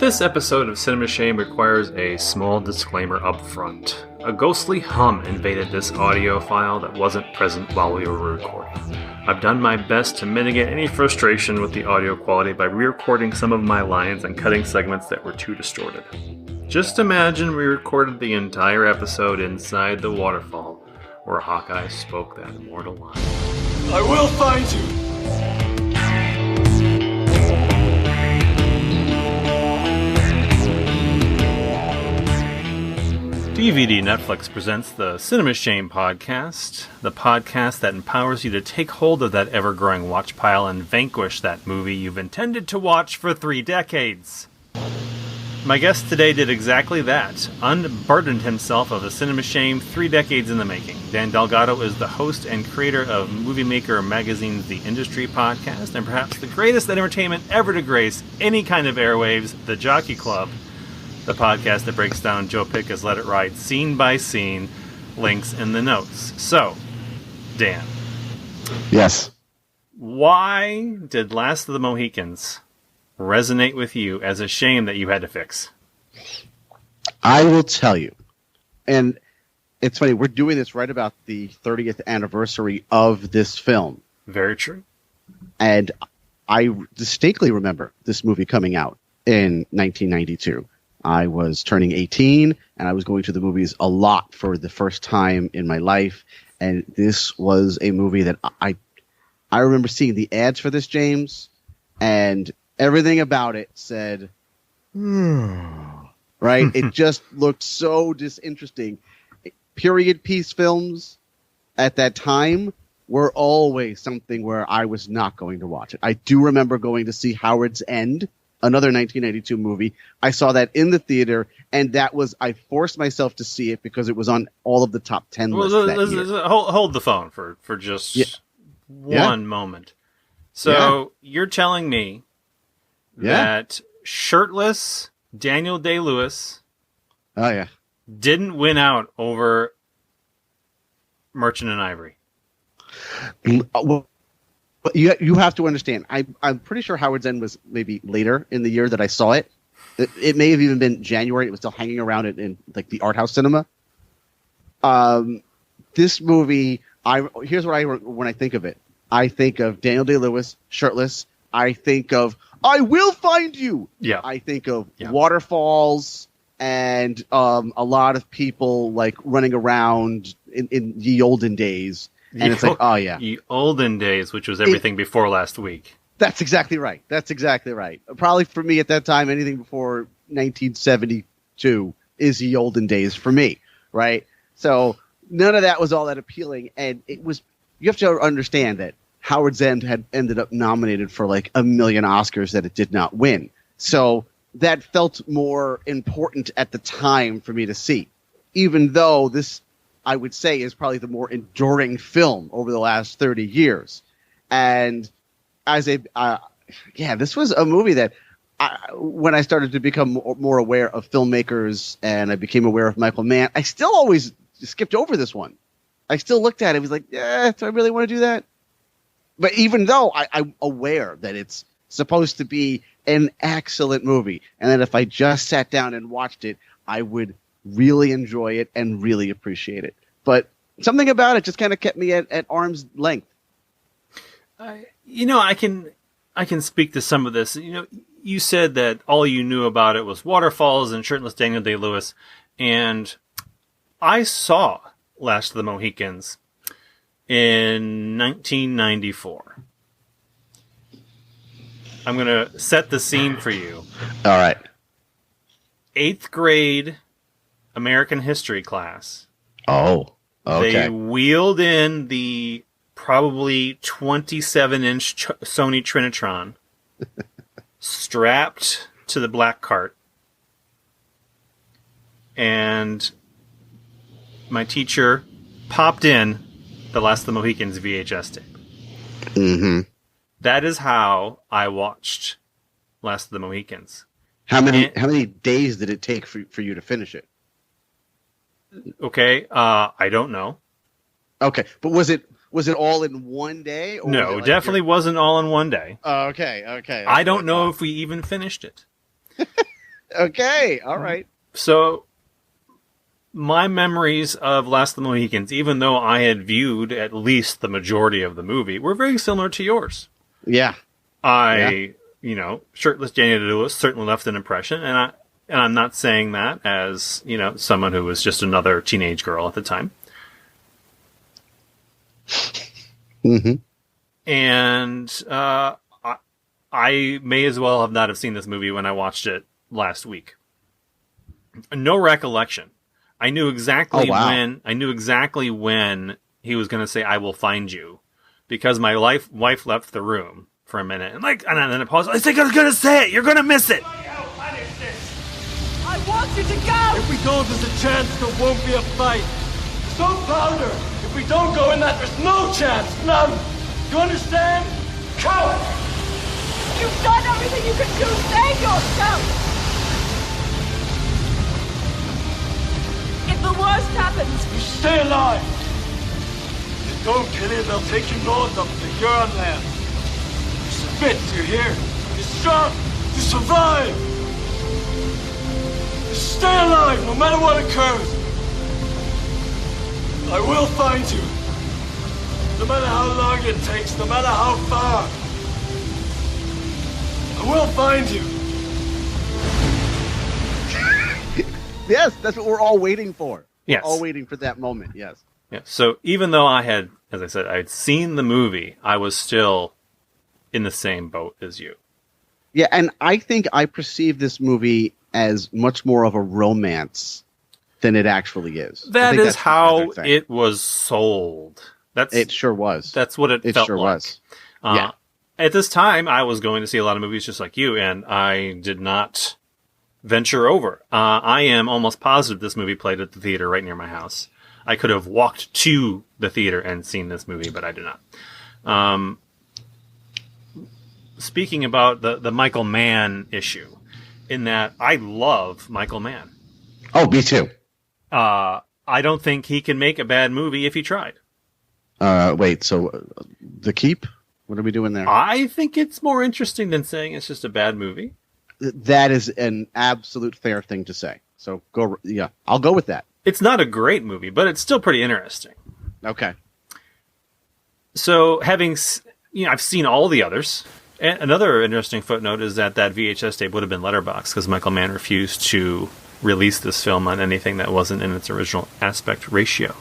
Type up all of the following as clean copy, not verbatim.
This episode of Cinema Shame requires a small disclaimer up front. A ghostly hum invaded this audio file that wasn't present while we were recording. I've done my best to mitigate any frustration with the audio quality by re-recording some of my lines and cutting segments that were too distorted. Just imagine we recorded the entire episode inside the waterfall where Hawkeye spoke that immortal line. I will find you! DVD Netflix presents the Cinema Shame podcast, the podcast that empowers you to take hold of that ever-growing watch pile and vanquish that movie you've intended to watch for 3 decades. My guest today did exactly that, unburdened himself of the Cinema Shame 3 decades in the making. Dan Delgado is the host and creator of Movie Maker Magazine's The Industry podcast, and perhaps the greatest entertainment ever to grace any kind of airwaves, The Jockey Club, the podcast that breaks down Joe Picca's Let It Ride scene by scene, links in the notes. So, Dan. Yes. Why did Last of the Mohicans resonate with you as a shame that you had to fix? I will tell you. And it's funny, we're doing this right about the 30th anniversary of this film. Very true. And I distinctly remember this movie coming out in 1992. I was turning 18, and I was going to the movies a lot for the first time in my life. And this was a movie that I remember seeing the ads for this, James, and everything about it said, right? It just looked so disinteresting. Period piece films at that time were always something where I was not going to watch it. I do remember going to see Howard's End, another 1992 movie. I saw that in the theater, and I forced myself to see it because it was on all of the top 10 lists that year. Hold the phone for just one moment. So you're telling me that shirtless Daniel Day-Lewis didn't win out over Merchant and Ivory? Well, you have to understand, I'm pretty sure Howard's End was maybe later in the year that I saw it. It may have even been January. It was still hanging around in like the art house cinema. This movie, here's what when I think of it. I think of Daniel Day-Lewis, shirtless. I think of I Will Find You. Yeah. I think of waterfalls and a lot of people like running around in ye olden days. And it's like, oh, yeah. The olden days, which was everything before last week. That's exactly right. Probably for me at that time, anything before 1972 is the olden days for me, right? So none of that was all that appealing. And you have to understand that Howard's End had ended up nominated for like 1 million Oscars that it did not win. So that felt more important at the time for me to see, even though this, I would say, is probably the more enduring film over the last 30 years. And as this was a movie that when I started to become more aware of filmmakers and I became aware of Michael Mann, I still always skipped over this one. I still looked at it. I was like, do I really want to do that? But even though I'm aware that it's supposed to be an excellent movie and that if I just sat down and watched it, I would really enjoy it and really appreciate it. But something about it just kind of kept me at arm's length. I can speak to some of this. You said that all you knew about it was waterfalls and shirtless Daniel Day-Lewis. And I saw Last of the Mohicans in 1994. I'm going to set the scene for you. All right. 8th grade American history class. Oh, okay. They wheeled in the probably 27-inch Sony Trinitron, strapped to the black cart, and my teacher popped in the Last of the Mohicans VHS tape. Mm-hmm. That is how I watched Last of the Mohicans. How many days did it take for you to finish it? Okay, I don't know. Okay, but was it all in one day? Or no, definitely wasn't all in one day. Okay. I don't know if we even finished it. Okay, all right. So, my memories of Last of the Mohicans, even though I had viewed at least the majority of the movie, were very similar to yours. Yeah. Shirtless Daniel Day-Lewis certainly left an impression, and I'm not saying that as, someone who was just another teenage girl at the time. Mm-hmm. And I may as well have not have seen this movie when I watched it last week. No recollection. I knew exactly when he was going to say, "I will find you," because my wife left the room for a minute, and then it paused. I think I was going to say it. You're going to miss it. I want you to go! If we don't, there's a chance there won't be a fight. So powder! If we don't go in that, there's no chance! None! You understand? Coward! You've done everything you can do! Save yourself! If the worst happens... You stay alive! If you don't kill him, they'll take you north up to Huron land. You submit, you hear? You're strong! You survive! Stay alive, no matter what occurs. I will find you. No matter how long it takes, no matter how far. I will find you. Yes, that's what we're all waiting for. Yes. We're all waiting for that moment, yes. Yeah. So even though I had, as I said, I'd seen the movie, I was still in the same boat as you. Yeah, and I think I perceive this movie as much more of a romance than it actually is. That is how it was sold. It sure was. That's what it felt sure like. Was. Yeah. At this time, I was going to see a lot of movies just like you, and I did not venture over. I am almost positive this movie played at the theater right near my house. I could have walked to the theater and seen this movie, but I did not. Speaking about the Michael Mann issue, in that I love Michael Mann. Oh, me too. I don't think he can make a bad movie if he tried. Wait, so The Keep? What are we doing there? I think it's more interesting than saying it's just a bad movie. That is an absolute fair thing to say. So I'll go with that. It's not a great movie, but it's still pretty interesting. Okay. So I've seen all the others. And another interesting footnote is that VHS tape would have been letterboxed because Michael Mann refused to release this film on anything that wasn't in its original aspect ratio.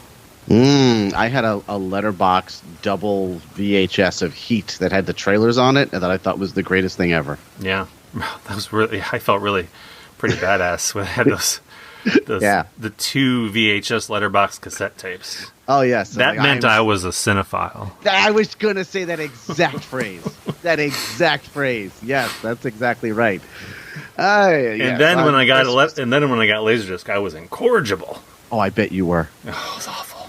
I had a letterbox double VHS of Heat that had the trailers on it, and that I thought was the greatest thing ever. Yeah, that was I felt really pretty badass when I had the two VHS letterbox cassette tapes. Oh yes, that meant I was a cinephile. I was going to say that exact phrase. That exact phrase. Yes, that's exactly right. And then when I got Laserdisc, I was incorrigible. Oh, I bet you were. Oh, it was awful.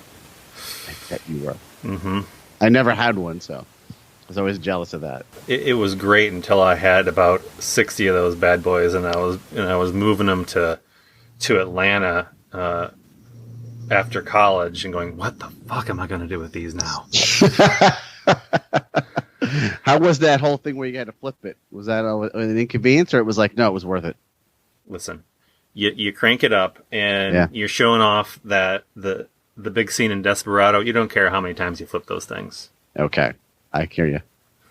I bet you were. Mm-hmm. I never had one, so I was always jealous of that. It was great until I had about 60 of those bad boys, and I was moving them to Atlanta after college, and going, what the fuck am I going to do with these now? How was that whole thing where you had to flip it? Was that an inconvenience, or it was like, no, it was worth it? Listen, you crank it up, and you're showing off that the big scene in Desperado. You don't care how many times you flip those things. Okay, I hear you.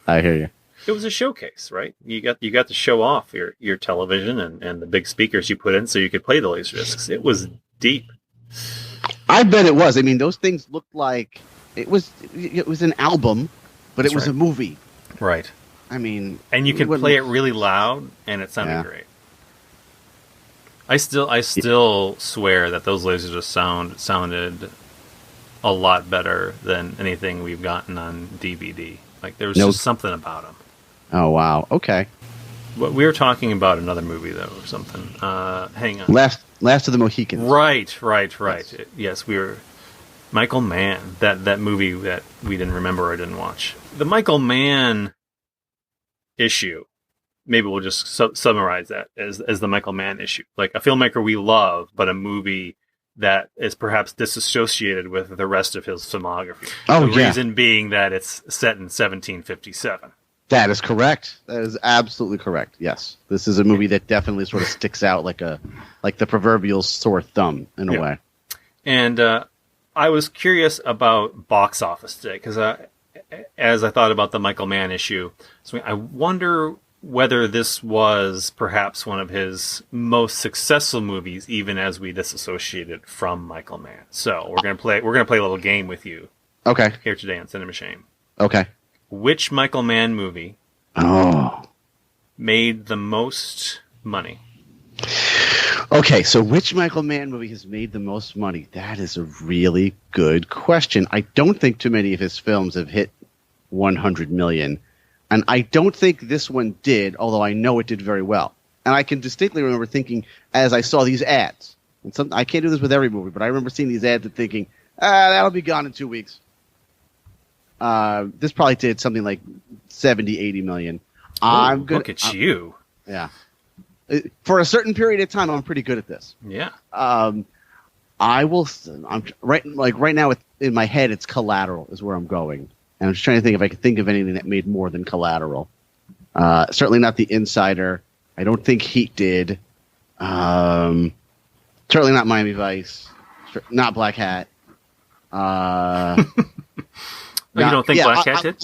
It was a showcase, right? You got to show off your television and the big speakers you put in so you could play the Laserdiscs. It was deep. I bet it was. I mean, those things looked like it was an album, but it was a movie. Right. I mean, and you can play it really loud, and it sounded great. I still swear that those Laserdiscs sounded a lot better than anything we've gotten on DVD. Like, there was just something about them. Oh, wow. Okay. But we were talking about another movie, though, or something. Hang on. Last of the Mohicans. Right. Yes, we were... Michael Mann. That movie that we didn't remember or didn't watch. The Michael Mann issue, maybe we'll just summarize that as the Michael Mann issue. Like, a filmmaker we love, but a movie that is perhaps disassociated with the rest of his filmography. The reason being that it's set in 1757. That is correct. That is absolutely correct. Yes, this is a movie that definitely sort of sticks out like the proverbial sore thumb in a way. And I was curious about box office today because as I thought about the Michael Mann issue, so I wonder whether this was perhaps one of his most successful movies, even as we disassociate it from Michael Mann. So we're gonna play a little game with you. Okay. Here today on Cinema Shame. Okay. Which Michael Mann movie made the most money? Okay, so which Michael Mann movie has made the most money? That is a really good question. I don't think too many of his films have hit 100 million. And I don't think this one did, although I know it did very well. And I can distinctly remember thinking, as I saw these ads, and I can't do this with every movie, but I remember seeing these ads and thinking, that'll be gone in 2 weeks. This probably did something like 70, 80 million. Look at you. Yeah. For a certain period of time, I'm pretty good at this. Yeah. I will. I'm right now. In my head, it's Collateral is where I'm going, and I'm just trying to think if I could think of anything that made more than Collateral. Certainly not The Insider. I don't think Heat did. Certainly not Miami Vice. Not Black Hat. You don't think Black Hat did?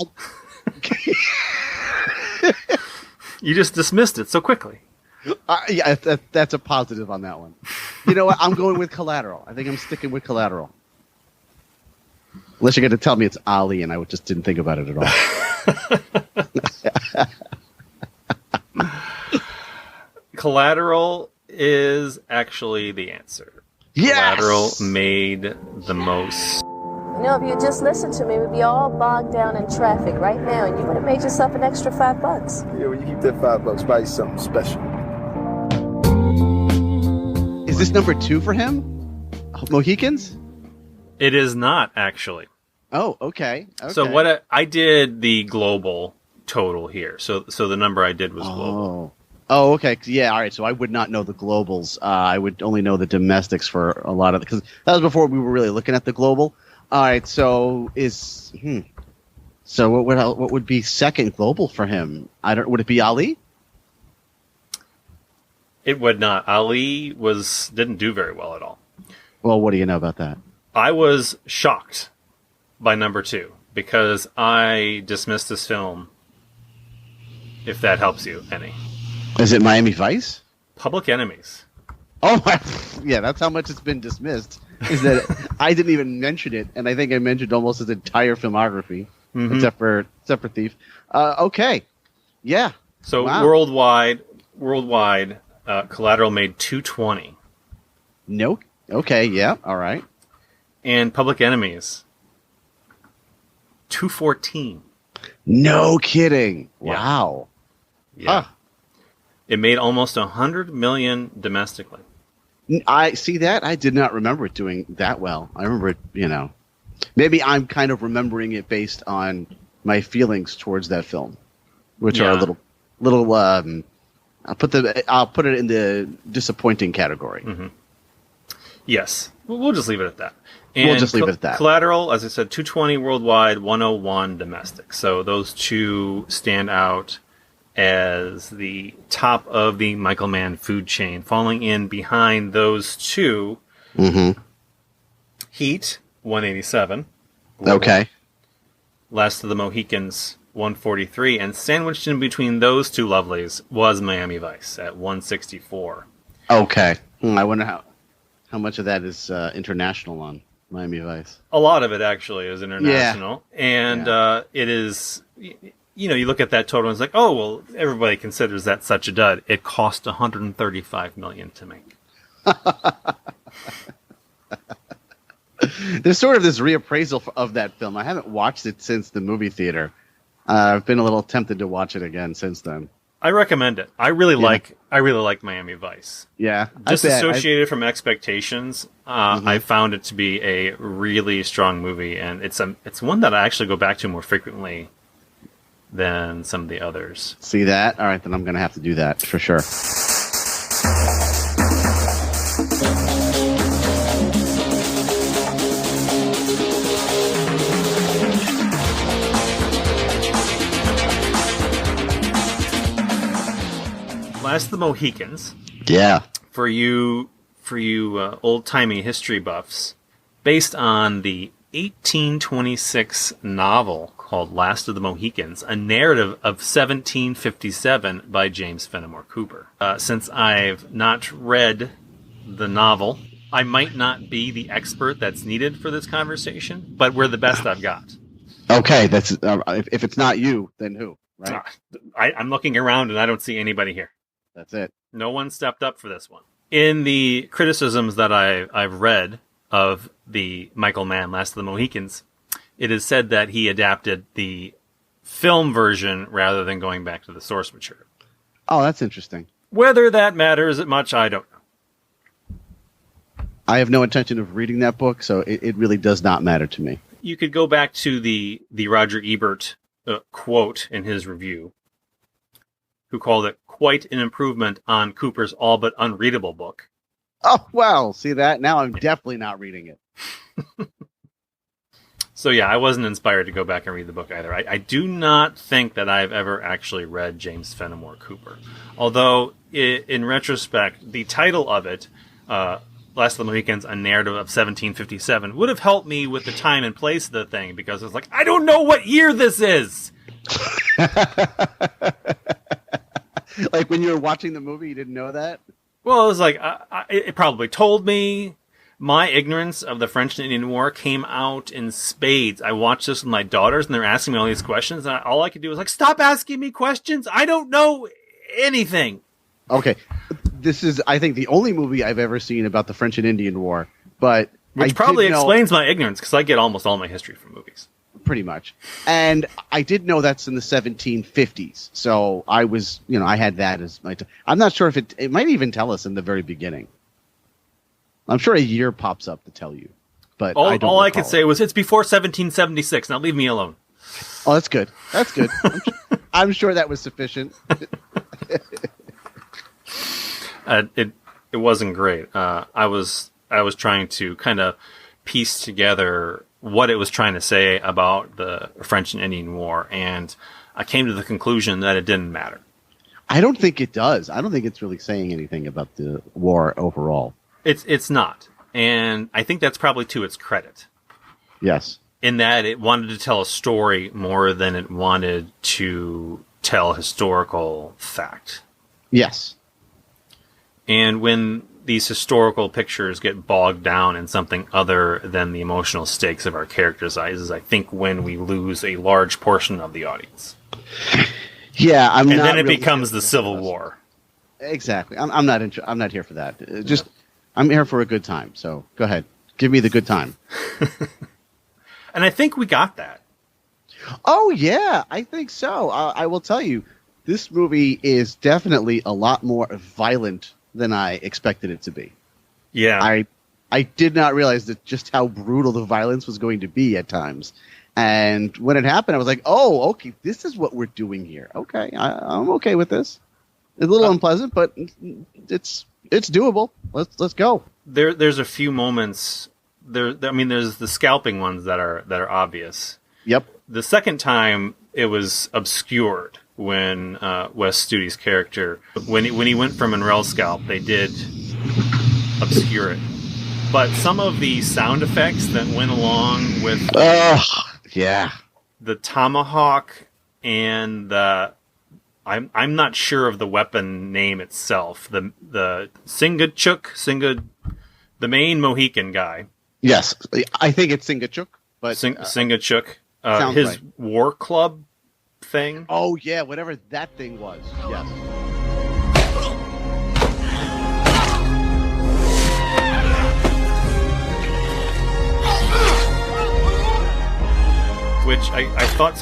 You just dismissed it so quickly. Yeah, that's a positive on that one. You know what? I'm going with Collateral. I think I'm sticking with Collateral. Unless you're going to tell me it's Ali, and I just didn't think about it at all. Collateral is actually the answer. Yes! Collateral made the most. You know, if you just listened to me, we'd be all bogged down in traffic right now, and you would have made yourself an extra $5. Yeah, when you keep that $5, buy you something special. Is this number 2 for him? Mohicans? It is not, actually. Oh, okay. So what I did the global total here. So the number I did was global. Oh, okay. Yeah, all right. So I would not know the globals. I would only know the domestics for a lot of it, because that was before we were really looking at the global. All right. So so what would be second global for him? Would it be Ali? It would not. Ali didn't do very well at all. Well, what do you know about that? I was shocked by number 2 because I dismissed this film. If that helps you any. Is it Miami Vice? Public Enemies. Oh my! Yeah, that's how much it's been dismissed. Is that I didn't even mention it, and I think I mentioned almost his entire filmography, except for Thief. Okay, yeah. So worldwide, Collateral made 220. No. Okay. Yeah. All right. And Public Enemies 214. No kidding. Yeah. Wow. Yeah. It made almost 100 million domestically. I see that. I did not remember it doing that well. I remember it, maybe I'm kind of remembering it based on my feelings towards that film, which are a little. I'll put it in the disappointing category. Mm-hmm. Yes, we'll just leave it at that. We'll just leave it at that. Collateral, as I said, 220 worldwide, 101 domestic. So those two stand out as the top of the Michael Mann food chain. Falling in behind those two, Heat, 187. Okay. Last of the Mohicans, 143. And sandwiched in between those two lovelies was Miami Vice at 164. Okay. I wonder how much of that is international on Miami Vice. A lot of it actually is international. Yeah. And it is... you look at that total and it's like, oh, well, everybody considers that such a dud. It cost $135 million to make. There's sort of this reappraisal of that film. I haven't watched it since the movie theater. I've been a little tempted to watch it again since then. I recommend it. I really like Miami Vice. Yeah. Disassociated from expectations, I found it to be a really strong movie, and it's one that I actually go back to more frequently than some of the others. See that? All right, then I'm going to have to do that for sure. Last of the Mohicans. Yeah. For you old-timey history buffs, based on the 1826 novel called Last of the Mohicans, a narrative of 1757 by James Fenimore Cooper. Since I've not read the novel, I might not be the expert that's needed for this conversation, but we're the best I've got. Okay, that's if it's not you, then who? Right? I'm looking around and I don't see anybody here. That's it. No one stepped up for this one. In the criticisms that I've read of the Michael Mann Last of the Mohicans, it is said that he adapted the film version rather than going back to the source material. Oh, that's interesting. Whether that matters much, I don't know. I have no intention of reading that book, so it really does not matter to me. You could go back to the Roger Ebert quote in his review, who called it quite an improvement on Cooper's all but unreadable book. Oh, well, see that? Now I'm definitely not reading it. So yeah, I wasn't inspired to go back and read the book either. I do not think that I've ever actually read James Fenimore Cooper. Although, in retrospect, the title of it, Last of the Mohicans, a narrative of 1757, would have helped me with the time and place of the thing, because it's like, I don't know what year this is! Like when you were watching the movie, you didn't know that? Well, it was like, it probably told me. My ignorance of the French and Indian War came out in spades. I watched this with my daughters, and they're asking me all these questions, and all I could do was like, stop asking me questions! I don't know anything! Okay. This is, I think, the only movie I've ever seen about the French and Indian War, but which probably explains my ignorance, because I get almost all my history from movies. Pretty much. And I did know that's in the 1750s. So I was, I had that as my I'm not sure if it might even tell us in the very beginning. I'm sure a year pops up to tell you. But all I could say was it's before 1776. Now leave me alone. Oh, that's good. That's good. I'm sure that was sufficient. It wasn't great. I was trying to kind of piece together what it was trying to say about the French and Indian War, and I came to the conclusion that it didn't matter. I don't think it does. I don't think it's really saying anything about the war overall. It's not, and I think that's probably to its credit. Yes. In that it wanted to tell a story more than it wanted to tell historical fact. Yes. And when these historical pictures get bogged down in something other than the emotional stakes of our characters' eyes, is I think when we lose a large portion of the audience. Yeah, and then it becomes the Civil War. Exactly. I'm not here for that. I'm here for a good time. So go ahead, give me the good time. And I think we got that. Oh yeah, I think so. I will tell you, this movie is definitely a lot more violent than I expected it to be. Yeah. I did not realize that just how brutal the violence was going to be at times. And when it happened, I was like, oh, okay, this is what we're doing here. Okay, I'm okay with this. It's a little unpleasant, but it's doable. Let's go. There's a few moments. There's the scalping ones that are obvious. Yep. The second time, it was obscured. When Wes Studi's character, when he went for Monreal's scalp, they did obscure it. But some of the sound effects that went along with the tomahawk and the I'm not sure of the weapon name itself. The Singachuk, the main Mohican guy. Yes, I think it's Singachuk, but Singachuk. His right. war club thing. Oh yeah, whatever that thing was. Yes. Which I thought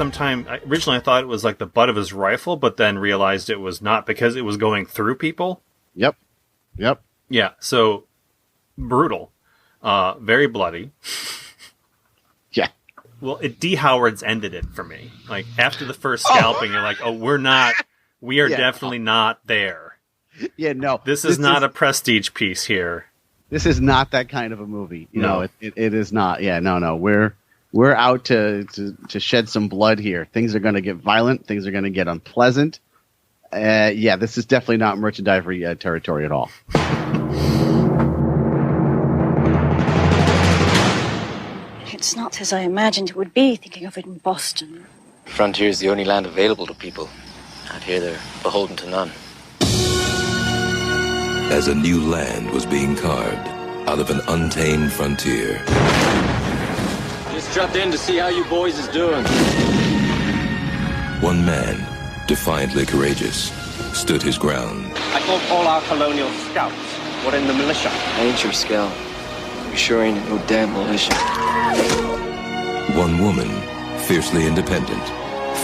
originally I thought it was like the butt of his rifle, but then realized it was not because it was going through people. Yep. Yeah, so brutal. Very bloody. Yeah. Well, D. Howard's ended it for me. Like, after the first scalping, you're like, we are definitely not there. Yeah, no. This is not a prestige piece here. This is not that kind of a movie. No, it is not. Yeah, no. We're out to shed some blood here. Things are going to get violent. Things are going to get unpleasant. Yeah, this is definitely not merchandisery territory at all. It's not as I imagined it would be, thinking of it in Boston. The frontier is the only land available to people. Out here, they're beholden to none. As a new land was being carved out of an untamed frontier. Just dropped in to see how you boys is doing. One man, defiantly courageous, stood his ground. I thought all our colonial scouts were in the militia. I ain't your scout. You sure ain't no damn militia. One woman, fiercely independent,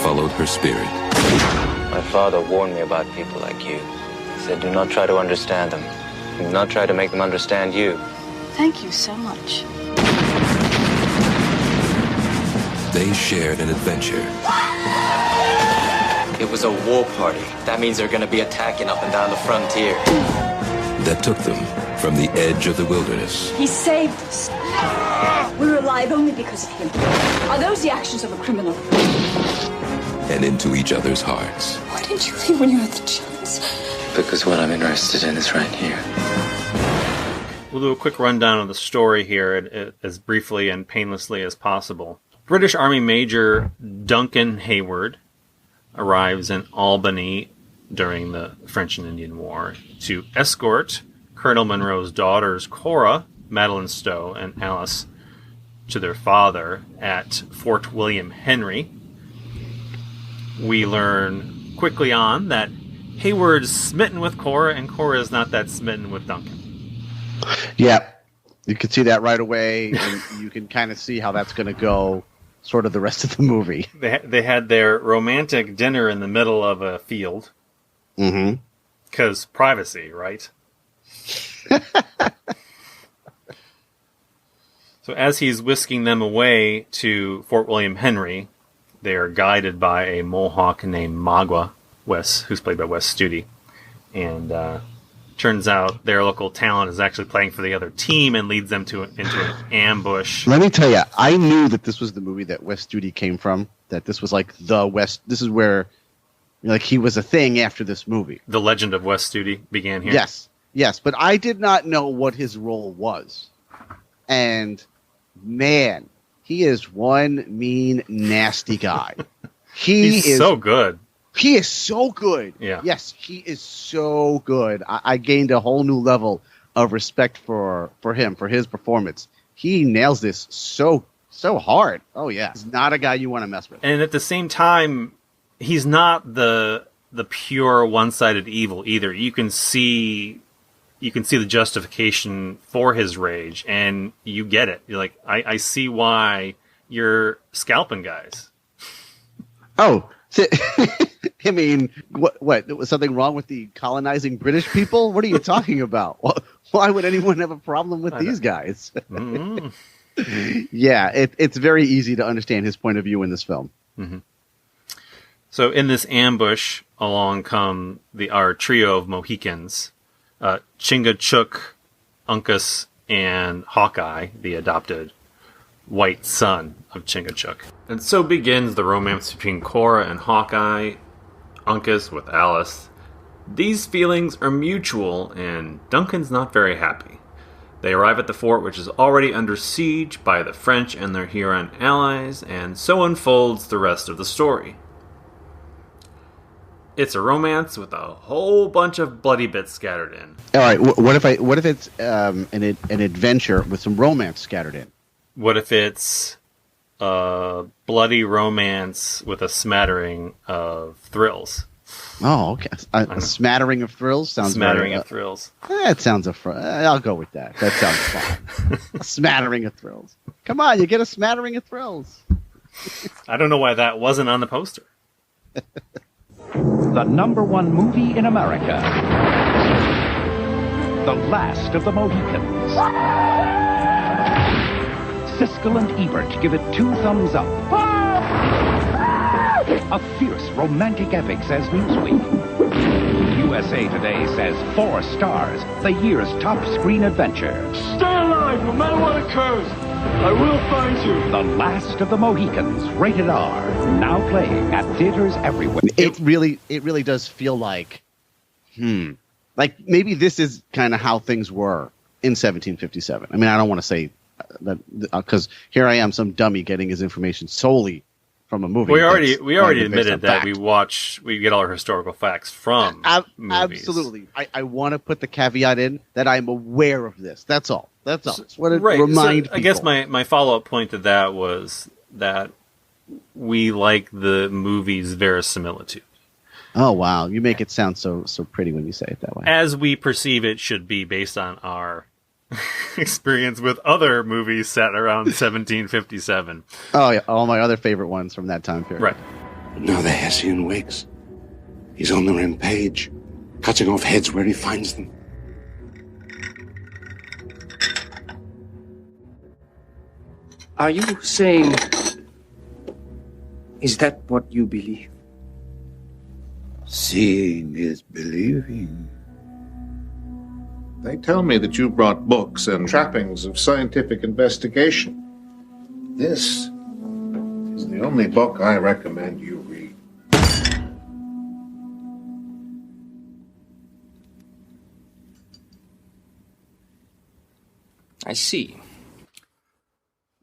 followed her spirit. My father warned me about people like you. He said, do not try to understand them. Do not try to make them understand you. Thank you so much. They shared an adventure. It was a war party. That means they're going to be attacking up and down the frontier. That took them from the edge of the wilderness. He saved us. We're alive only because of him. Are those the actions of a criminal? And into each other's hearts. Why didn't you leave when you had the chance? Because what I'm interested in is right here. We'll do a quick rundown of the story here as briefly and painlessly as possible. British Army Major Duncan Hayward arrives in Albany during the French and Indian War to escort Colonel Monroe's daughters Cora, Madeline Stowe, and Alice to their father at Fort William Henry. We learn quickly on that Hayward's smitten with Cora, and Cora is not that smitten with Duncan. Yeah, you can see that right away, and you can kind of see how that's going to go sort of the rest of the movie. They had their romantic dinner in the middle of a field. Mm-hmm. Because privacy, right? So as he's whisking them away to Fort William Henry, they are guided by a Mohawk named Magua, who's played by Wes Studi. And turns out their local talent is actually playing for the other team and leads them into an ambush. Let me tell you, I knew that this was the movie that Wes Studi came from, that this was like the West. This is where like he was a thing after this movie. The legend of Wes Studi began here. Yes, but I did not know what his role was. And man, he is one mean, nasty guy. He's so good. He is so good. Yeah. Yes, he is so good. I gained a whole new level of respect for him, for his performance. He nails this so hard. Oh, yeah. He's not a guy you want to mess with. And at the same time, he's not the pure one-sided evil either. You can see the justification for his rage, and you get it. You're like, I see why you're scalping guys. Oh, I mean, what? Was something wrong with the colonizing British people? What are you talking about? Why would anyone have a problem with these guys? Mm-hmm. Yeah, it's very easy to understand his point of view in this film. Mm-hmm. So in this ambush, along come our trio of Mohicans, Chingachgook, Uncas, and Hawkeye, the adopted white son of Chingachgook. And so begins the romance between Cora and Hawkeye, Uncas with Alice. These feelings are mutual, and Duncan's not very happy. They arrive at the fort, which is already under siege by the French and their Huron allies, and so unfolds the rest of the story. It's a romance with a whole bunch of bloody bits scattered in. All right, what if it's an adventure with some romance scattered in? What if it's a bloody romance with a smattering of thrills? Oh, okay. A smattering of thrills sounds. Smattering of thrills. That sounds I'll go with that. That sounds fine. A smattering of thrills. Come on, you get a smattering of thrills. I don't know why that wasn't on the poster. The #1 movie in America. The Last of the Mohicans. Siskel and Ebert give it 2 thumbs up. A fierce romantic epic, says Newsweek. USA Today says 4 stars, the year's top screen adventure. Stay alive no matter what occurs. I will find you. The Last of the Mohicans, rated R, now playing at theaters everywhere. It really does feel like, like maybe this is kind of how things were in 1757. I mean, I don't want to say that because here I am, some dummy getting his information solely from a movie. We already admitted that fact. we get all our historical facts from movies. Absolutely. I want to put the caveat in that I'm aware of this. That's all. That's all. It's what it remind people. I guess my follow-up point to that was that we like the movie's verisimilitude. Oh, wow. You make it sound so pretty when you say it that way. As we perceive it should be based on our experience with other movies set around 1757. Oh, yeah. All my other favorite ones from that time period. Right. Now the Hessian wakes. He's on the rampage, cutting off heads where he finds them. Are you saying... Is that what you believe? Seeing is believing. They tell me that you brought books and trappings of scientific investigation. This is the only book I recommend you read. I see.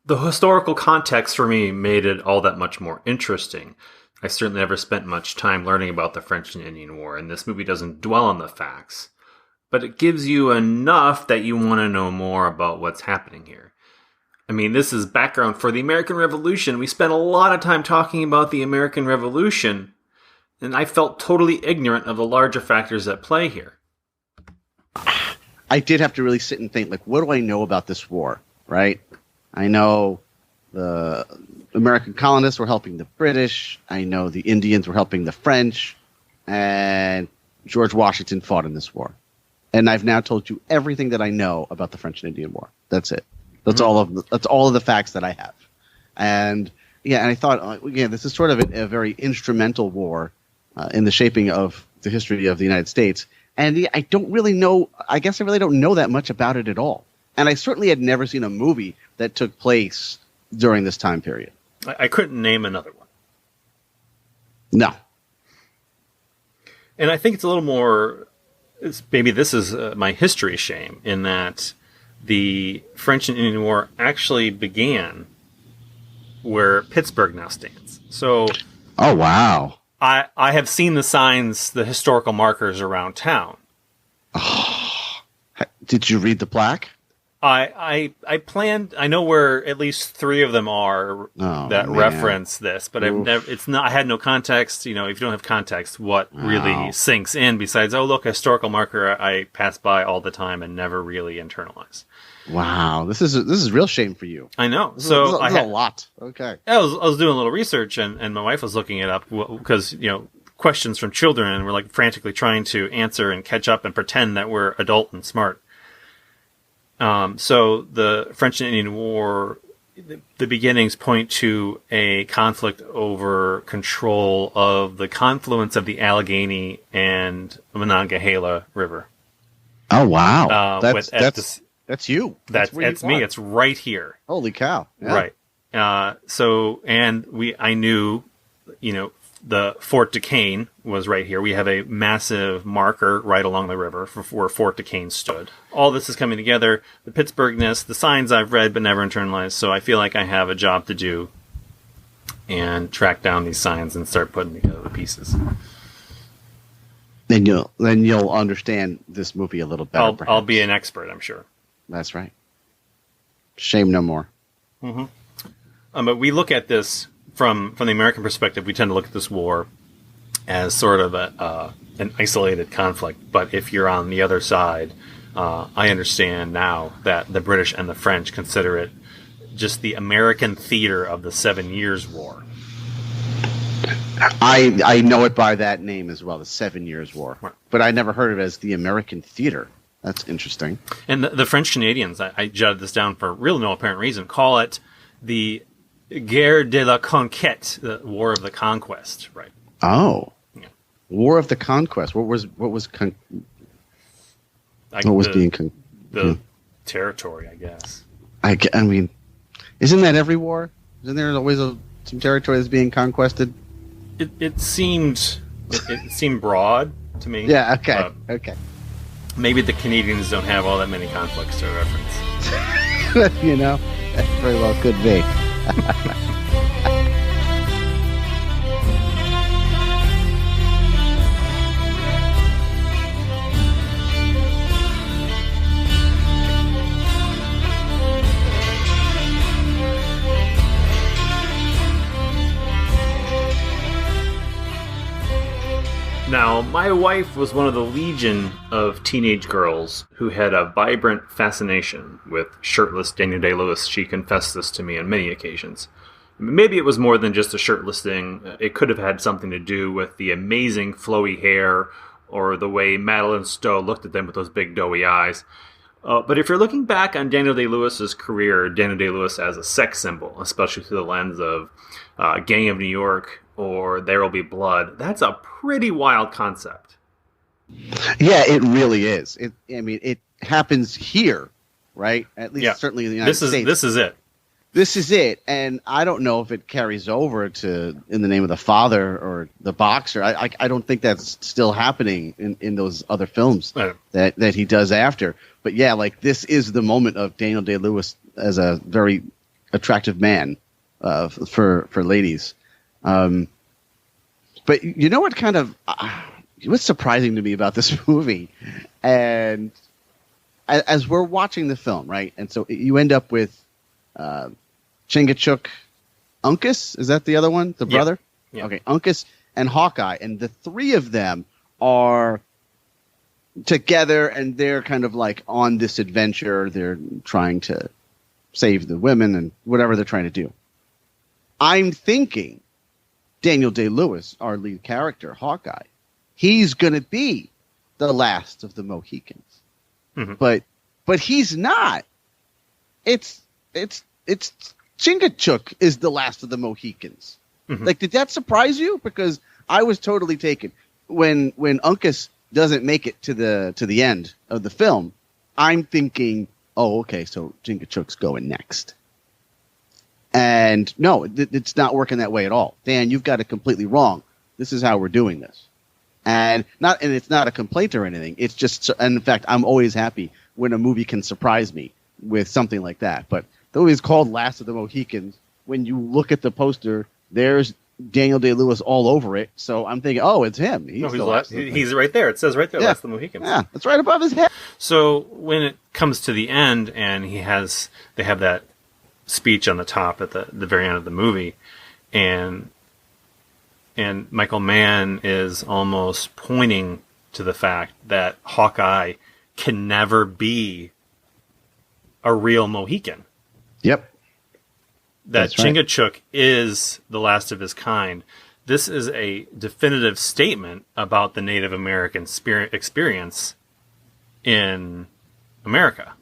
The historical context for me made it all that much more interesting. I certainly never spent much time learning about the French and Indian War, and this movie doesn't dwell on the facts. But it gives you enough that you want to know more about what's happening here. I mean, this is background for the American Revolution. We spent a lot of time talking about the American Revolution, and I felt totally ignorant of the larger factors at play here. I did have to really sit and think, like, what do I know about this war, right? I know the American colonists were helping the British. I know the Indians were helping the French. And George Washington fought in this war. And I've now told you everything that I know about the French and Indian War. That's it. That's all of the facts that I have. And yeah, and I thought, this is sort of a very instrumental war in the shaping of the history of the United States. And I don't really know. I guess I really don't know that much about it at all. And I certainly had never seen a movie that took place during this time period. I couldn't name another one. No. And I think it's a little more... Maybe this is my history shame, in that the French and Indian War actually began where Pittsburgh now stands. So... Oh, wow. I have seen the signs, the historical markers around town. Oh, did you read the plaque? I planned. I know where at least 3 of them are reference this, but I've never. It's not. I had no context. You know, if you don't have context, what really sinks in? Besides, oh look, a historical marker I pass by all the time and never really internalize. Wow, this is real shame for you. I know. This is a lot. Okay. I was doing a little research, and my wife was looking it up because questions from children, and we're like frantically trying to answer and catch up and pretend that we're adult and smart. So the French and Indian War, the beginnings point to a conflict over control of the confluence of the Allegheny and Monongahela River. Oh wow, that's you. That's me. It's right here. Holy cow! Yeah. Right. I knew, the Fort Duquesne was right here. We have a massive marker right along the river for where Fort Duquesne stood. All this is coming together. The Pittsburghness, the signs I've read but never internalized. So I feel like I have a job to do and track down these signs and start putting together the pieces. Then you'll understand this movie a little better. I'll be an expert, I'm sure. That's right. Shame no more. Mm-hmm. But we look at this from the American perspective. We tend to look at this war as sort of an isolated conflict. But if you're on the other side, I understand now that the British and the French consider it just the American theater of the 7 Years' War. I know it by that name as well, the 7 Years' War. Right. But I never heard of it as the American theater. That's interesting. And the French Canadians, I jotted this down for really no apparent reason, call it the Guerre de la Conquête, the War of the Conquest, right? Oh, yeah. War of the Conquest. What was the territory, I guess. I mean, Isn't that every war? Isn't there always some territory that's being conquested? It seemed broad to me. Yeah. Okay. Okay. Maybe the Canadians don't have all that many conflicts to reference. You know, that very well could be. Now, my wife was one of the legion of teenage girls who had a vibrant fascination with shirtless Daniel Day-Lewis. She confessed this to me on many occasions. Maybe it was more than just a shirtless thing. It could have had something to do with the amazing flowy hair or the way Madeline Stowe looked at them with those big doughy eyes. But if you're looking back on Daniel Day-Lewis's career, Daniel Day-Lewis as a sex symbol, especially through the lens of Gang of New York or There Will Be Blood, that's a pretty wild concept. Yeah, it really is. It happens here, right? At least certainly in the United States. This is it. This is it, and I don't know if it carries over to In the Name of the Father or The Boxer. I don't think that's still happening in those other films that he does after. But yeah, like this is the moment of Daniel Day-Lewis as a very attractive man for ladies. But you know what kind of what's surprising to me about this movie, and as we're watching the film, right, and so you end up with Chingachgook Uncas, is that the other one, the brother? Yeah. Okay, Uncas and Hawkeye, and the three of them are together, and they're kind of like on this adventure. They're trying to save the women and whatever they're trying to do. I'm thinking Daniel Day-Lewis, our lead character, Hawkeye, he's going to be the last of the Mohicans. Mm-hmm. But he's not. It's Chingachgook is the last of the Mohicans. Mm-hmm. Like, did that surprise you? Because I was totally taken when Uncas doesn't make it to the end of the film. I'm thinking, oh, okay, so Chingachgook's going next. And no, it's not working that way at all. Dan, you've got it completely wrong. This is how we're doing this. And it's not a complaint or anything. It's just, and in fact, I'm always happy when a movie can surprise me with something like that. But the movie is called Last of the Mohicans. When you look at the poster, there's Daniel Day-Lewis all over it. So I'm thinking, oh, it's him. He's right there. It says right there, Last of the Mohicans. Yeah, it's right above his head. So when it comes to the end and they have that speech on the top at the very end of the movie, and Michael Mann is almost pointing to the fact that Hawkeye can never be a real Mohican. Yep. That Chingachgook is the last of his kind. This is a definitive statement about the Native American experience in America.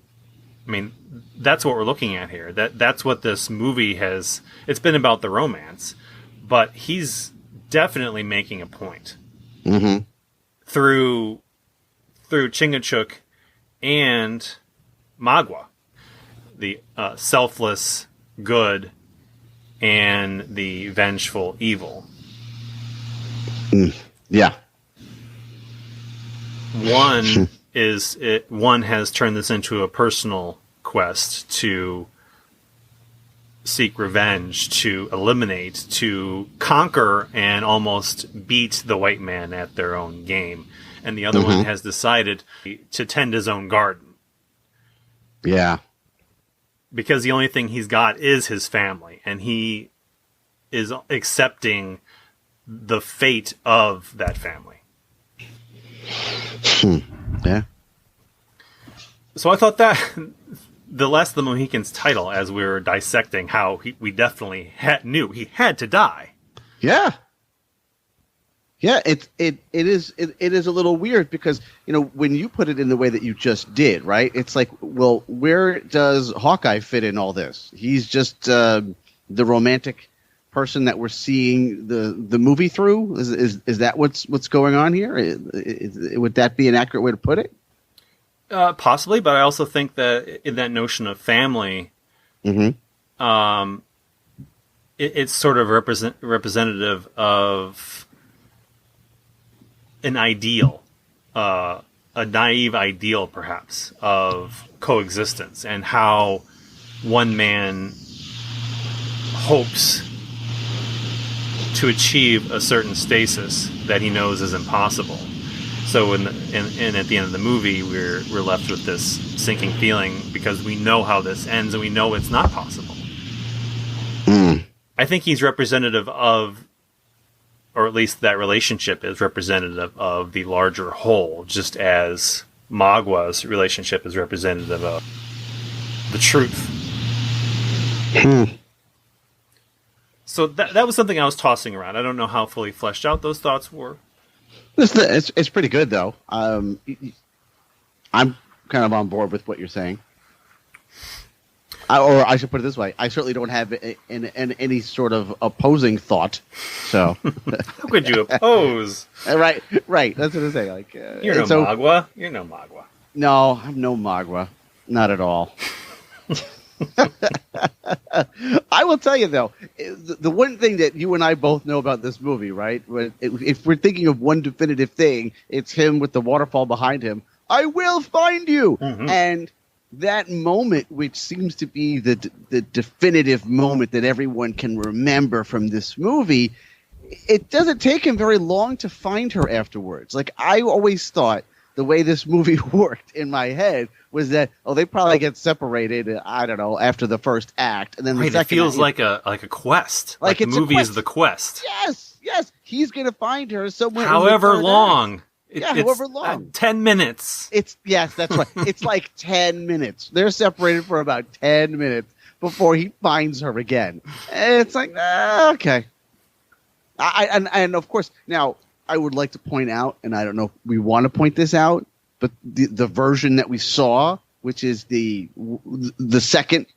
I mean, that's what we're looking at here. That's what this movie has. It's been about the romance, but he's definitely making a point through Chingachgook and Magua, the selfless good and the vengeful evil. Yeah. One has turned this into a personal quest to seek revenge, to eliminate, to conquer, and almost beat the white man at their own game. And the other one has decided to tend his own garden. Yeah. Because the only thing he's got is his family, and he is accepting the fate of that family. Yeah. So I thought that the Last of the Mohicans title, as we were dissecting how we definitely knew he had to die. Yeah. Yeah, it is a little weird because, you know, when you put it in the way that you just did, right? It's like, well, where does Hawkeye fit in all this? He's just the romantic person that we're seeing the movie through. Is that what's going on here? Would that be an accurate way to put it? Possibly, but I also think that in that notion of family, it's sort of representative of an ideal, a naive ideal, perhaps, of coexistence, and how one man hopes to achieve a certain stasis that he knows is impossible. So, and at the end of the movie, we're left with this sinking feeling because we know how this ends, and we know it's not possible. I think he's representative of, or at least that relationship is representative of the larger whole, just as Magwa's relationship is representative of the truth. So that was something I was tossing around. I don't know how fully fleshed out those thoughts were. It's pretty good, though. I'm kind of on board with what you're saying. Or I should put it this way: I certainly don't have any sort of opposing thought. So how could you oppose? Right. That's what I'm saying. Like you're no Magwa. You're no Magwa. No, I'm no Magwa. Not at all. I will tell you though, the one thing that you and I both know about this movie, right? If we're thinking of one definitive thing, it's him with the waterfall behind him. I will find you, and that moment, which seems to be the definitive moment that everyone can remember from this movie, it doesn't take him very long to find her afterwards. Like, I always thought the way this movie worked in my head was that, they probably get separated, I don't know, after the first act. And then the second it feels like a quest. Like the movie is the quest. Yes. He's going to find her somewhere. However long. However long. 10 minutes. Yes, that's right. It's like 10 minutes. They're separated for about 10 minutes before he finds her again. And it's like, okay. And of course, now I would like to point out, and I don't know if we want to point this out, but the version that we saw, which is the second.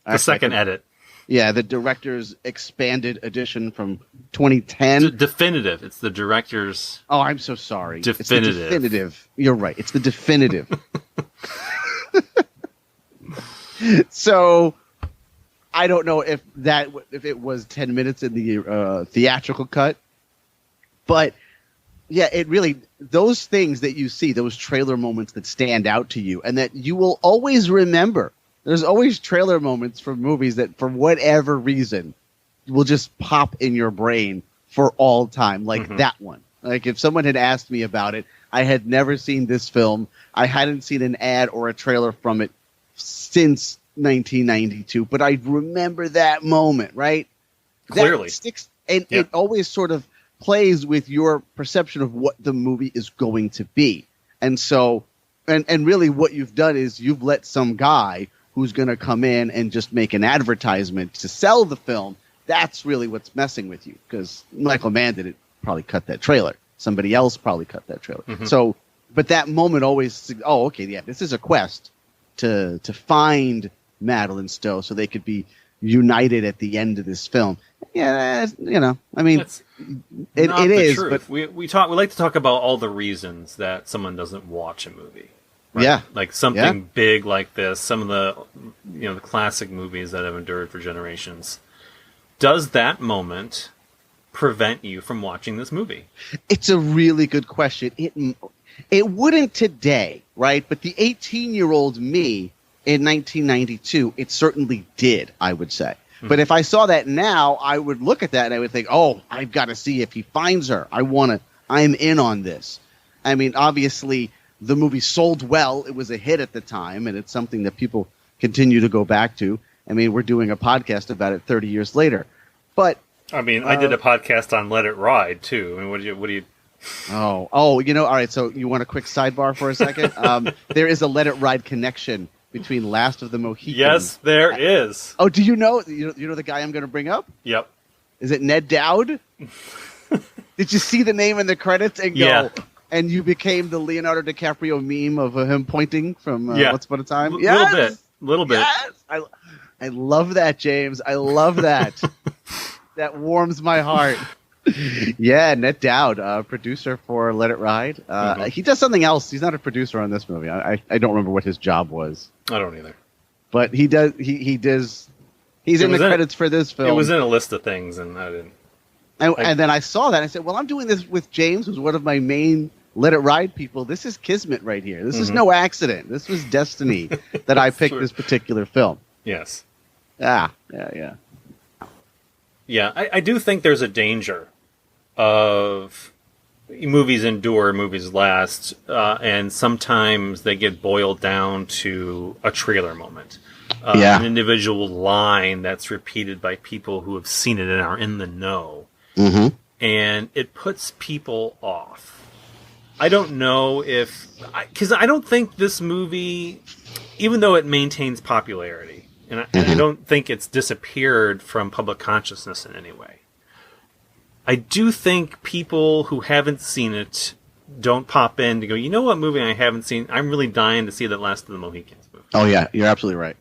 The second edit. Yeah, the director's expanded edition from 2010. Definitive. It's the director's... Oh, I'm so sorry. Definitive. It's the definitive. You're right. It's the definitive. So, I don't know if it was 10 minutes in the theatrical cut. But, yeah, it really... Those things that you see, those trailer moments that stand out to you, and that you will always remember... There's always trailer moments from movies that, for whatever reason, will just pop in your brain for all time, like that one. Like, if someone had asked me about it, I had never seen this film. I hadn't seen an ad or a trailer from it since 1992, but I remember that moment, right? Clearly. That sticks, and it always sort of plays with your perception of what the movie is going to be. And so, and really what you've done is you've let some guy who's going to come in and just make an advertisement to sell the film. That's really what's messing with you, because Michael Mann didn't probably cut that trailer. Somebody else probably cut that trailer. So, but that moment always, this is a quest to find Madeline Stowe so they could be united at the end of this film. Yeah, I mean, it is. Truth. But we like to talk about all the reasons that someone doesn't watch a movie. Right? Yeah, like something big like this. Some of the the classic movies that have endured for generations. Does that moment prevent you from watching this movie? It's a really good question. It wouldn't today, right? But the 18-year-old me in 1992, it certainly did, I would say. But if I saw that now, I would look at that and I would think, I've got to see if he finds her. I'm in on this. I mean, obviously, the movie sold well. It was a hit at the time, and it's something that people continue to go back to. I mean, we're doing a podcast about it 30 years later. But I mean, I did a podcast on Let It Ride too. I mean, what do you? Oh, all right. So you want a quick sidebar for a second? There is a Let It Ride connection between Last of the Mohicans. Yes, there is. Oh, do you know? You know the guy I'm going to bring up? Yep. Is it Ned Dowd? Did you see the name in the credits and go? Yeah. And you became the Leonardo DiCaprio meme of him pointing from Once Upon a Time? Little bit. Yes! I love that, James. I love that. That warms my heart. Yeah, Ned Dowd, producer for Let It Ride. He does something else. He's not a producer on this movie. I don't remember what his job was. I don't either. But he does. He does He's in the credits for this film. It was in a list of things, and I didn't. And then I saw that. And I said, well, I'm doing this with James, who's one of my main Let It Ride people. This is kismet right here. This is no accident. This was destiny that I picked this particular film. Yes. Yeah. Yeah, I do think there's a danger of movies endure, movies last, and sometimes they get boiled down to a trailer moment. An individual line that's repeated by people who have seen it and are in the know. Mm-hmm. And it puts people off. I don't know because I don't think this movie, even though it maintains popularity, and I don't think it's disappeared from public consciousness in any way. I do think people who haven't seen it don't pop in to go, you know what movie I haven't seen? I'm really dying to see that Last of the Mohicans movie. Oh, yeah, you're absolutely right.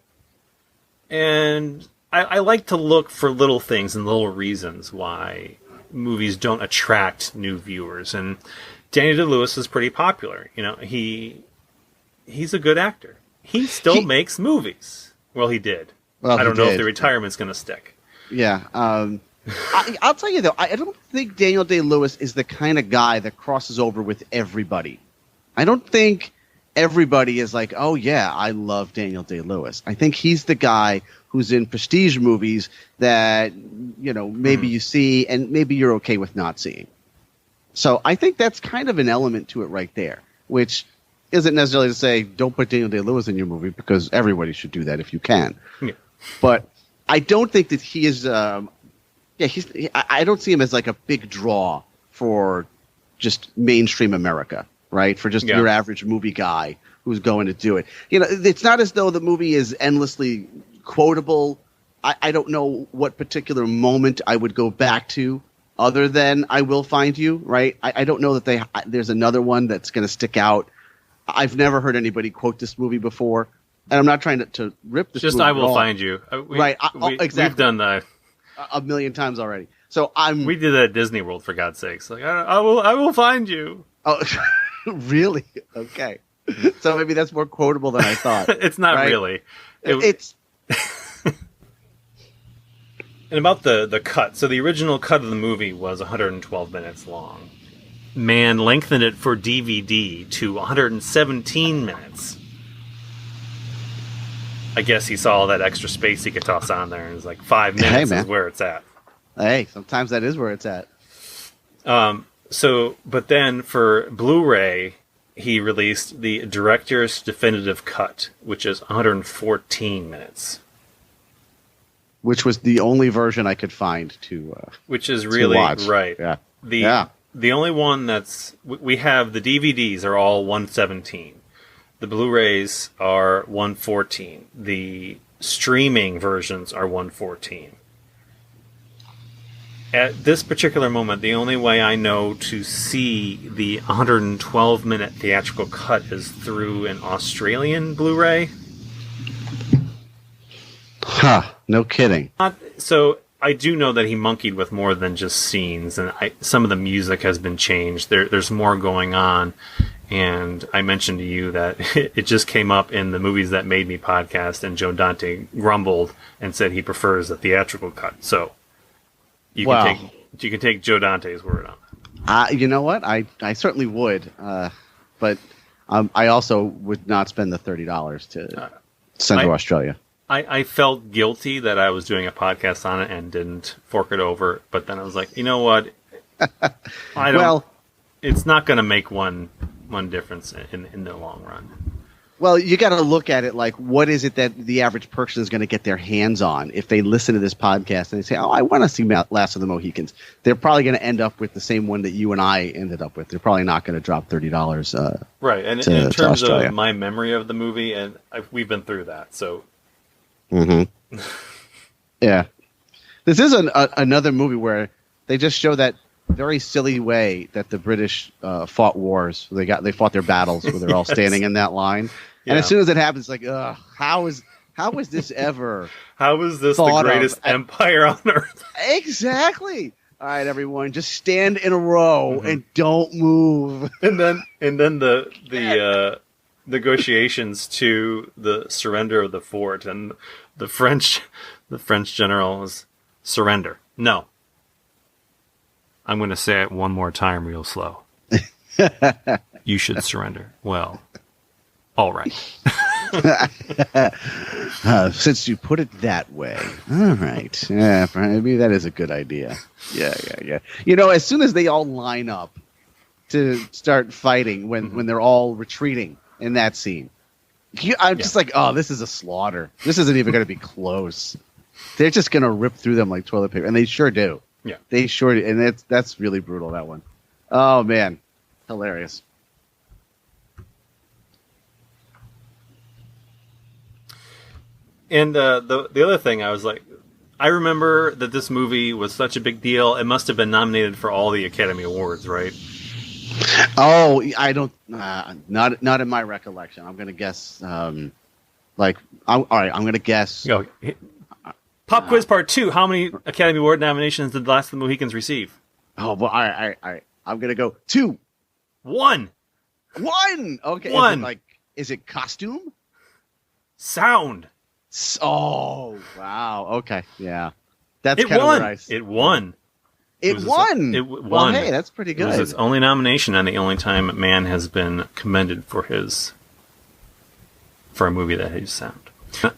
And I like to look for little things and little reasons why movies don't attract new viewers. And Daniel Day-Lewis is pretty popular. You know, he's a good actor. He still makes movies. Well, he did. Well, I don't know if the retirement's going to stick. Yeah. I'll tell you, though, I don't think Daniel Day-Lewis is the kind of guy that crosses over with everybody. I don't think everybody is like, oh, yeah, I love Daniel Day-Lewis. I think he's the guy who's in prestige movies that, you know, maybe you see and maybe you're okay with not seeing. So I think that's kind of an element to it right there, which isn't necessarily to say don't put Daniel Day-Lewis in your movie, because everybody should do that if you can. Yeah. But I don't think that he is I don't see him as like a big draw for just mainstream America, right? For just your average movie guy who's going to do it. You know, it's not as though the movie is endlessly quotable. I don't know what particular moment I would go back to other than I Will Find You, right? I don't know that there's another one that's going to stick out. I've never heard anybody quote this movie before, and I'm not trying to rip this just movie I Will Find You. Right, exactly. We've done that a million times already. So we did that at Disney World, for God's sakes. Like I will find you. Oh, really? Okay. So maybe that's more quotable than I thought. It's not right? really. It's And about the cut. So the original cut of the movie was 112 minutes long. Man lengthened it for DVD to 117 minutes. I guess he saw that extra space he could toss on there, and it's like 5 minutes is where it's at. Hey, sometimes that is where it's at. But then for Blu-ray, he released the director's definitive cut, which is 114 minutes. Which was the only version I could find to which is really watch. Right. Yeah. The only one we have, the DVDs are all 117. The Blu-rays are 114. The streaming versions are 114. At this particular moment, the only way I know to see the 112-minute theatrical cut is through an Australian Blu-ray. Huh, no kidding. So I do know that he monkeyed with more than just scenes, and some of the music has been changed. There's more going on, and I mentioned to you that it just came up in the Movies That Made Me podcast, and Joe Dante grumbled and said he prefers the theatrical cut. So you can take Joe Dante's word on that. You know what? I certainly would, but I also would not spend the $30 to send to Australia. I felt guilty that I was doing a podcast on it and didn't fork it over, but then I was like, you know what? It's not going to make one difference in the long run. Well, you got to look at it like, what is it that the average person is going to get their hands on if they listen to this podcast and they say, oh, I want to see Last of the Mohicans. They're probably going to end up with the same one that you and I ended up with. They're probably not going to drop $30. Right, and in terms of my memory of the movie, and we've been through that, so. Mm-hmm. Yeah. This is another movie where they just show that very silly way that the British fought wars. They fought their battles where they're all standing in that line. Yeah. And as soon as it happens, it's like, how is this ever? How is this the greatest empire on earth? Exactly. All right, everyone, just stand in a row and don't move. And then the negotiations to the surrender of the fort, and the French The French general was surrender. No. I'm going to say it one more time real slow. You should surrender. Well, all right. Since you put it that way. All right. Yeah, maybe that is a good idea. Yeah. You know, as soon as they all line up to start fighting when they're all retreating in that scene, I'm just like, oh, this is a slaughter. This isn't even going to be close. They're just going to rip through them like toilet paper. And they sure do. Yeah. They sure do. And that's really brutal, that one. Oh, man. Hilarious. And the other thing, I was like, I remember that this movie was such a big deal. It must have been nominated for all the Academy Awards, right? Oh, I don't. Not in my recollection. I'm going to guess. All right, I'm going to guess. Pop quiz part 2. How many Academy Award nominations did The Last of the Mohicans receive? Oh, well, all right. I'm going to go 2. 1. 1. Okay. 1. Is it costume? Sound. Oh, wow. Okay. Yeah. That's it kind won. of where It won. It won. It won. Well, hey, that's pretty good. It was its only nomination and the only time a man has been commended for a movie that has sound.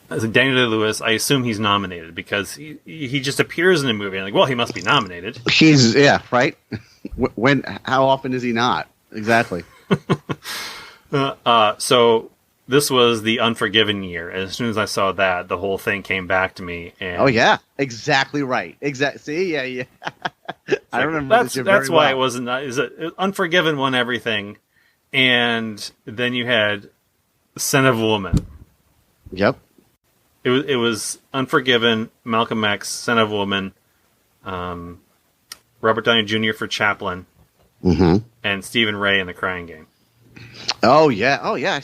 As Daniel Day-Lewis, I assume he's nominated because he just appears in a movie. And he must be nominated. Right. How often is he not? Exactly. So this was the Unforgiven year. As soon as I saw that, the whole thing came back to me. And oh yeah, exactly right. See, yeah. I remember that's why it wasn't. Unforgiven won everything, and then you had Son of a Woman. Yep. It was Unforgiven, Malcolm X, Son of a Woman, Robert Downey Jr. for Chaplin, and Stephen Ray in The Crying Game. Oh yeah.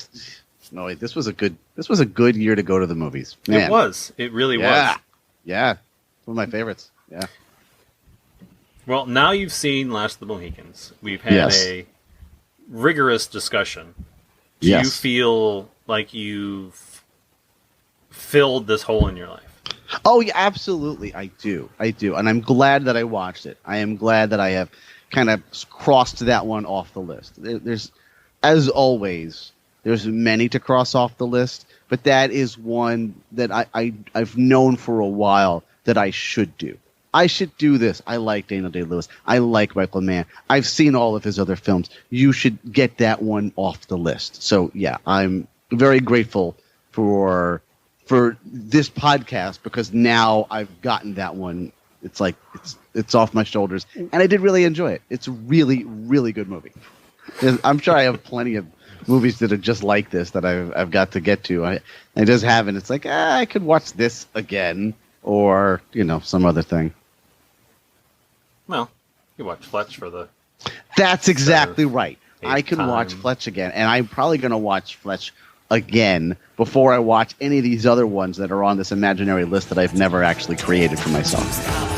No, this was a good year to go to the movies. Man. It was. It really was. Yeah. One of my favorites. Yeah. Well, now you've seen Last of the Mohicans. We've had a rigorous discussion. Do you feel like you've filled this hole in your life? Oh, yeah, absolutely. I do. And I'm glad that I watched it. I am glad that I have kind of crossed that one off the list. There's, as always, there's many to cross off the list, but that is one that I've known for a while that I should do. I should do this. I like Daniel Day-Lewis. I like Michael Mann. I've seen all of his other films. You should get that one off the list. So, yeah, I'm very grateful for this podcast because now I've gotten that one. It's like it's off my shoulders, and I did really enjoy it. It's a really, really good movie. I'm sure I have plenty of movies that are just like this that I've got to get to. I just haven't. It's like I could watch this again or some other thing. Well, you watch Fletch for the... That's exactly right. I can time. watch Fletch again, and I'm probably going to watch Fletch again before I watch any of these other ones that are on this imaginary list that I've never actually created for myself.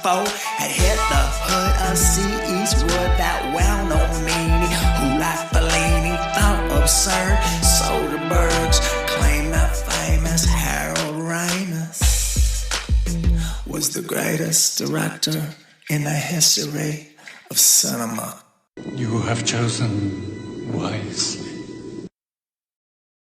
Had hit the hood of C. Eastwood, that well-known meanie who like Bellini thought absurd. Soderbergh's claim that famous Harold Ramis was the greatest director in the history of cinema. You have chosen wisely.